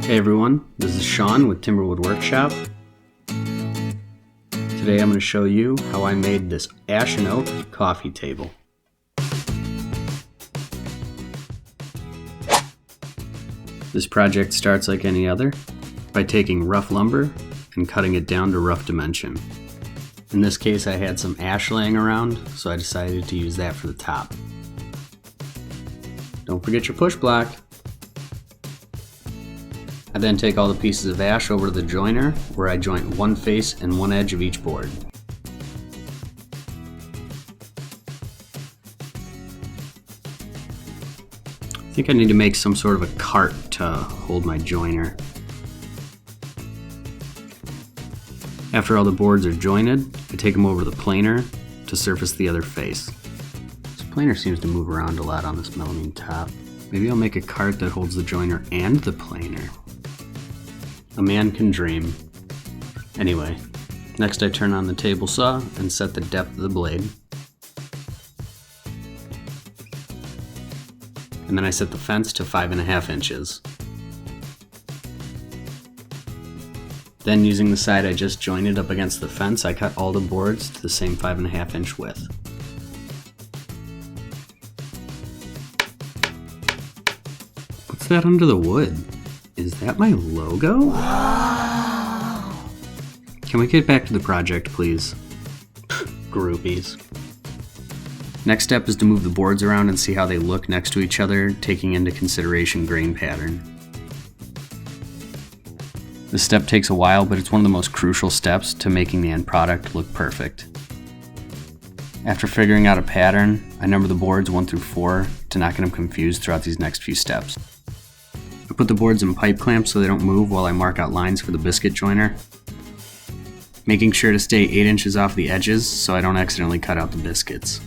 Hey everyone, this is Sean with Timberwood Workshop. Today I'm going to show you how I made this ash and oak coffee table. This project starts like any other by taking rough lumber and cutting it down to rough dimension. In this case I had some ash laying around, so I decided to use that for the top. Don't forget your push block. I then take all the pieces of ash over to the joiner, where I joint one face and one edge of each board. I think I need to make some sort of a cart to hold my joiner. After all the boards are jointed, I take them over to the planer to surface the other face. This planer seems to move around a lot on this melamine top. Maybe I'll make a cart that holds the joiner and the planer. A man can dream. Anyway, next I turn on the table saw and set the depth of the blade. And then I set the fence to 5.5 inches. Then using the side I just jointed up against the fence, I cut all the boards to the same 5.5 inch width. What's that under the wood? Is that my logo? Wow. Can we get back to the project, please? Groupies. Next step is to move the boards around and see how they look next to each other, taking into consideration grain pattern. This step takes a while, but it's one of the most crucial steps to making the end product look perfect. After figuring out a pattern, I number the boards 1 through 4 to not get them confused throughout these next few steps. I put the boards in pipe clamps so they don't move while I mark out lines for the biscuit joiner, making sure to stay 8 inches off the edges so I don't accidentally cut out the biscuits.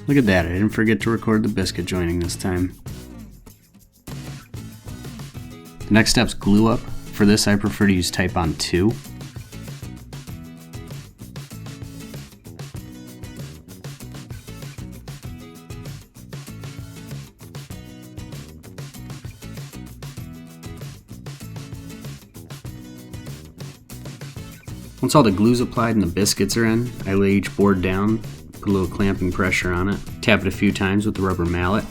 Look at that, I didn't forget to record the biscuit joining this time. The next step's glue up. For this I prefer to use Type-On 2. Once all the glue's applied and the biscuits are in, I lay each board down, put a little clamping pressure on it, tap it a few times with the rubber mallet.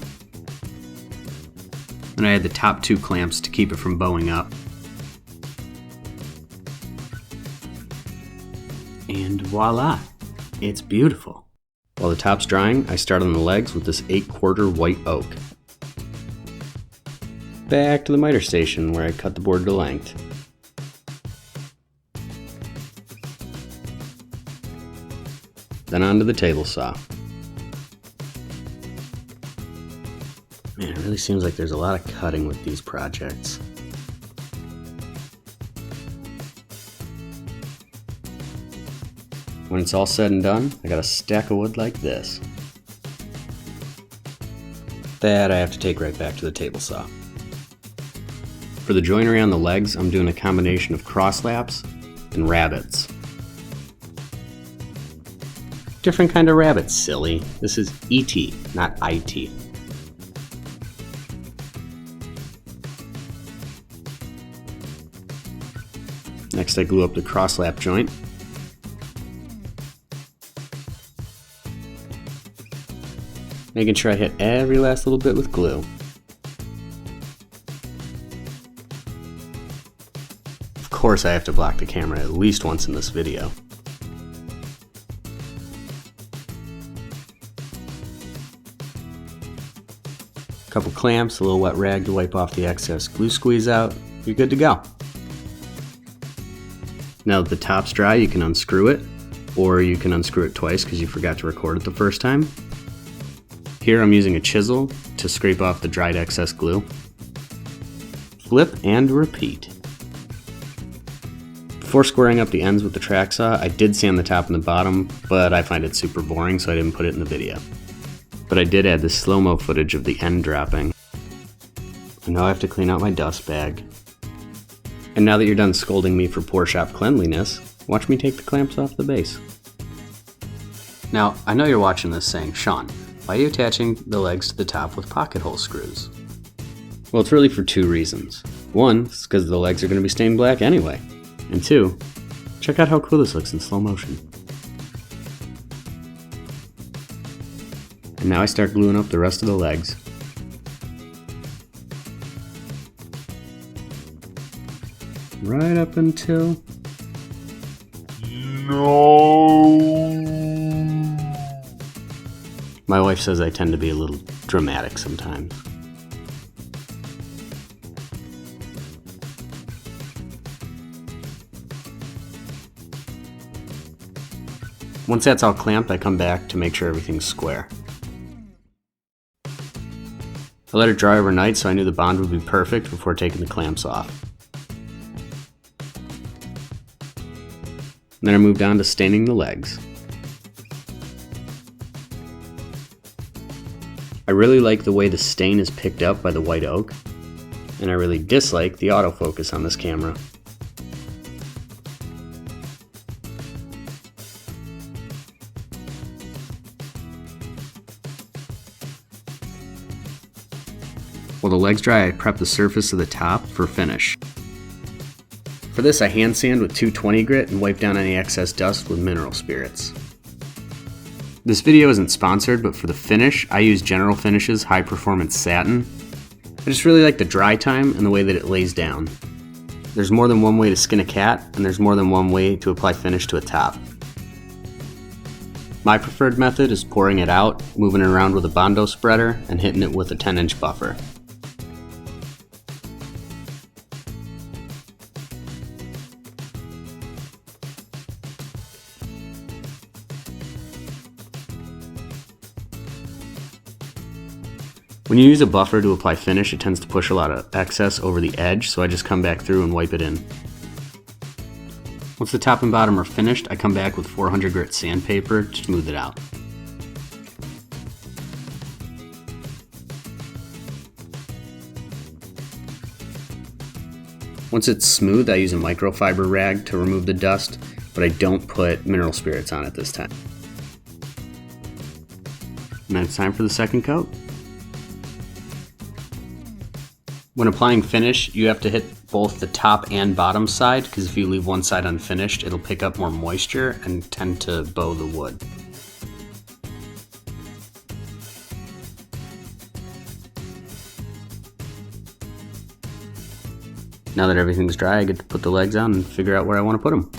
Then I add the top 2 clamps to keep it from bowing up. And voila! It's beautiful! While the top's drying, I start on the legs with this 8/4 white oak. Back to the miter station where I cut the board to length. Then onto the table saw. Man, it really seems like there's a lot of cutting with these projects. When it's all said and done, I got a stack of wood like this. That I have to take right back to the table saw. For the joinery on the legs, I'm doing a combination of cross laps and rabbets. Different kind of rabbit, silly. This is E.T., not I.T. Next I glue up the cross lap joint. Making sure I hit every last little bit with glue. Of course I have to block the camera at least once in this video. Couple clamps, a little wet rag to wipe off the excess glue squeeze out, you're good to go. Now that the top's dry, you can unscrew it, or you can unscrew it twice because you forgot to record it the first time. Here I'm using a chisel to scrape off the dried excess glue. Flip and repeat. Before squaring up the ends with the track saw, I did sand the top and the bottom, but I find it super boring so I didn't put it in the video. But I did add this slow-mo footage of the end dropping. And now I have to clean out my dust bag. And now that you're done scolding me for poor shop cleanliness, watch me take the clamps off the base. Now, I know you're watching this saying, Sean, Why are you attaching the legs to the top with pocket hole screws? Well, it's really for two reasons. One, is because the legs are going to be stained black anyway. And two, check out how cool this looks in slow motion. And now I start gluing up the rest of the legs. Right up until... No! My wife says I tend to be a little dramatic sometimes. Once that's all clamped, I come back to make sure everything's square. I let it dry overnight so I knew the bond would be perfect before taking the clamps off. And then I moved on to staining the legs. I really like the way the stain is picked up by the white oak, and I really dislike the autofocus on this camera. While the legs dry, I prep the surface of the top for finish. For this, I hand sand with 220 grit and wipe down any excess dust with mineral spirits. This video isn't sponsored, but for the finish, I use General Finishes High Performance Satin. I just really like the dry time and the way that it lays down. There's more than one way to skin a cat, and there's more than one way to apply finish to a top. My preferred method is pouring it out, moving it around with a Bondo spreader, and hitting it with a 10-inch buffer. When you use a buffer to apply finish, it tends to push a lot of excess over the edge, so I just come back through and wipe it in. Once the top and bottom are finished, I come back with 400 grit sandpaper to smooth it out. Once it's smooth, I use a microfiber rag to remove the dust, but I don't put mineral spirits on it this time. And then it's time for the second coat. When applying finish, you have to hit both the top and bottom side, because if you leave one side unfinished, it'll pick up more moisture and tend to bow the wood. Now that everything's dry, I get to put the legs on and figure out where I want to put them.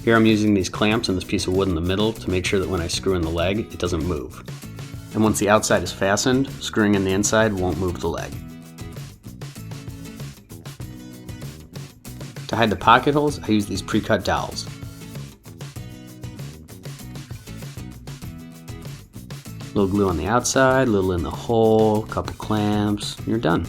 Here I'm using these clamps and this piece of wood in the middle to make sure that when I screw in the leg, it doesn't move. And once the outside is fastened, screwing in the inside won't move the leg. To hide the pocket holes, I use these pre-cut dowels. A little glue on the outside, a little in the hole, a couple clamps, and you're done.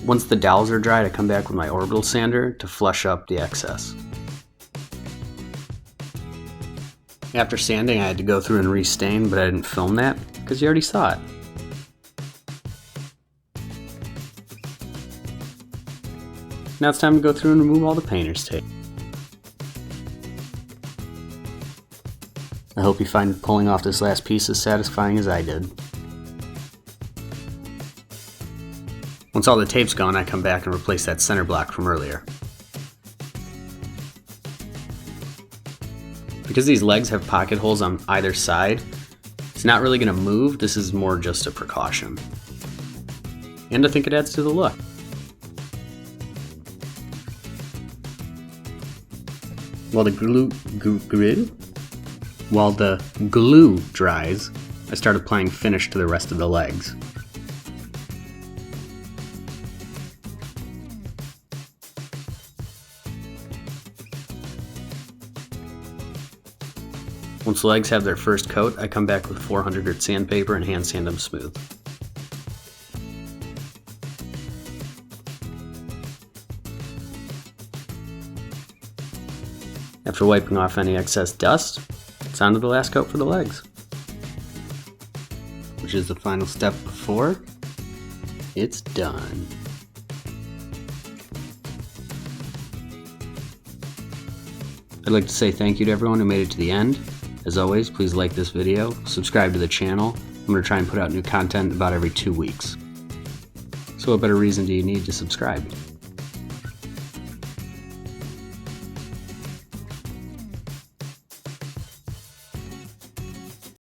Once the dowels are dried, I come back with my orbital sander to flush up the excess. After sanding, I had to go through and restain, but I didn't film that because you already saw it. Now it's time to go through and remove all the painter's tape. I hope you find pulling off this last piece as satisfying as I did. Once all the tape's gone, I come back and replace that center block from earlier. Because these legs have pocket holes on either side, it's not really going to move. This is more just a precaution. And I think it adds to the look. While the glue dries, I start applying finish to the rest of the legs. Once the legs have their first coat, I come back with 400 grit sandpaper and hand sand them smooth. After wiping off any excess dust, it's on to the last coat for the legs, which is the final step before it's done. I'd like to say thank you to everyone who made it to the end. As always, please like this video, subscribe to the channel. I'm going to try and put out new content about every 2 weeks. So what better reason do you need to subscribe?